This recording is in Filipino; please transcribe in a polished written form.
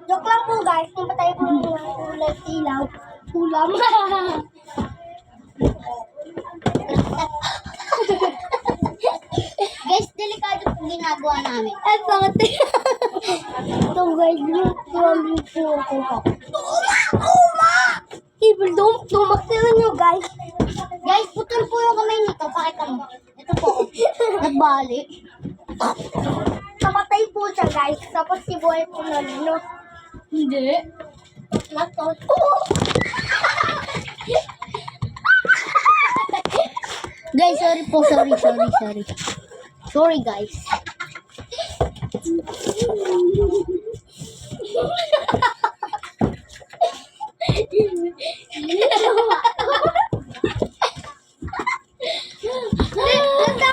Joke lang po guys, hindi pa tayo kung kulay ilaw. Ulam. Guys, delikado po ginagawa namin. Ay, bakit? Ito guys, tuwalin po ako. Evil, tumaktiran nyo guys. Guys, putol po yung kamay nito. Pakita mo. Ito po. Nagbali. Namatay po siya guys. Tapos si Boy po na no. Hindi. Natot. Guys, sorry po. Sorry. Sorry, guys.